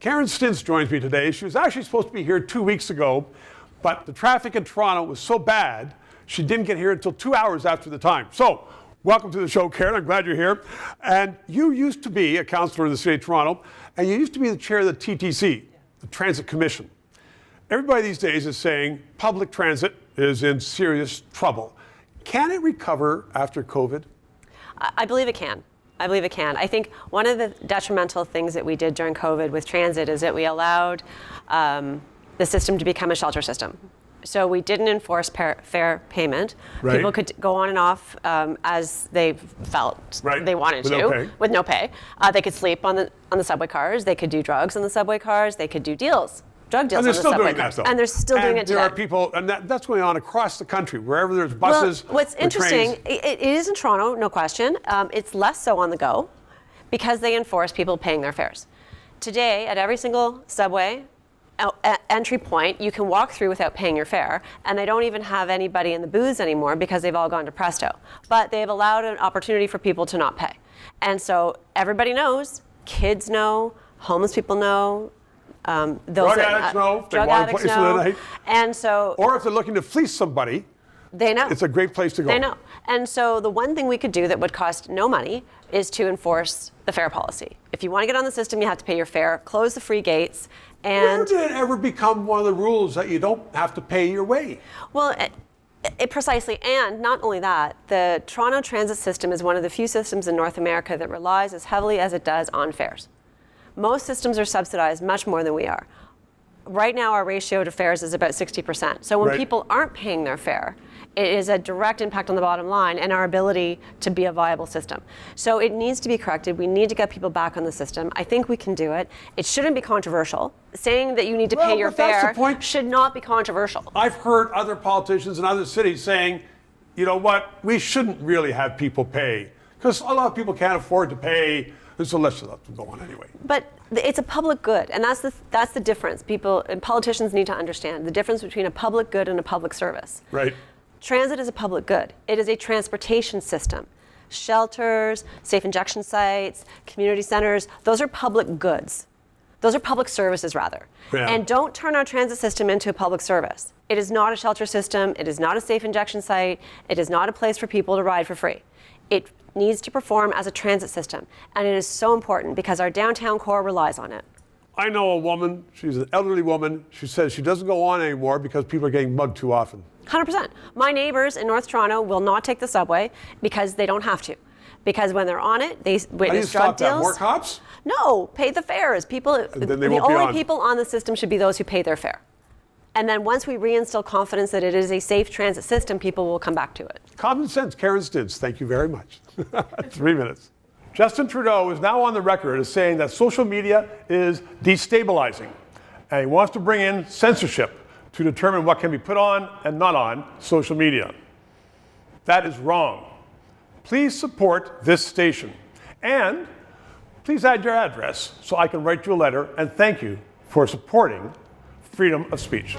Karen Stintz joins me today. She was actually supposed to be here 2 weeks ago, but the traffic in Toronto was so bad, she didn't get here until 2 hours after the time. So, welcome to the show, Karen. I'm glad you're here. And you used to be a councillor in the city of Toronto, and you used to be the chair of the TTC, the Transit Commission. Everybody these days is saying public transit is in serious trouble. Can it recover after COVID? I believe it can. I think one of the detrimental things that we did during COVID with transit is that we allowed the system to become a shelter system. So we didn't enforce fare payment. Right. People could go on and off as they felt they wanted with no pay. They could sleep on the subway cars. They could do drugs on the subway cars. They could do drug deals on the subway cars. And they're still doing it today. There are people, and that's going on across the country, wherever there's buses. Well, what's interesting, it is in Toronto, no question. It's less so on the go because they enforce people paying their fares. Today, at every single subway entry point, you can walk through without paying your fare, and they don't even have anybody in the booths anymore because they've all gone to Presto. But they've allowed an opportunity for people to not pay. And so everybody knows, kids know, homeless people know, drug addicts know, they want a place for the night. And so, or if they're looking to fleece somebody, they know. It's a great place to go. They know. And so the one thing we could do that would cost no money is to enforce the fare policy. If you want to get on the system, you have to pay your fare, close the free gates, and... Where did it ever become one of the rules that you don't have to pay your way? Well, precisely, and not only that, the Toronto transit system is one of the few systems in North America that relies as heavily as it does on fares. Most systems are subsidized much more than we are. Right now, our ratio to fares is about 60%. So when people aren't paying their fare, it is a direct impact on the bottom line and our ability to be a viable system. So it needs to be corrected. We need to get people back on the system. I think we can do it. It shouldn't be controversial. Saying that you need to pay your fare should not be controversial. I've heard other politicians in other cities saying, you know what, we shouldn't really have people pay because a lot of people can't afford to pay. So let's just let them go on anyway. But it's a public good, and that's the difference. People and politicians need to understand the difference between a public good and a public service. Right. Transit is a public good. It is a transportation system. Shelters, safe injection sites, community centers, those are public goods. Those are public services, rather. Yeah. And don't turn our transit system into a public service. It is not a shelter system. It is not a safe injection site. It is not a place for people to ride for free. It needs to perform as a transit system. And it is so important because our downtown core relies on it. I know a woman, she's an elderly woman, she says she doesn't go on anymore because people are getting mugged too often. 100%. My neighbors in North Toronto will not take the subway because they don't have to. Because when they're on it, they witness drug deals. More cops? No, pay the fares. The only people on the system should be those who pay their fare. And then once we reinstill confidence that it is a safe transit system, people will come back to it. Common sense, Karen Stintz. Thank you very much. 3 minutes. Justin Trudeau is now on the record as saying that social media is destabilizing, and he wants to bring in censorship to determine what can be put on and not on social media. That is wrong. Please support this station, and please add your address so I can write you a letter and thank you for supporting freedom of speech.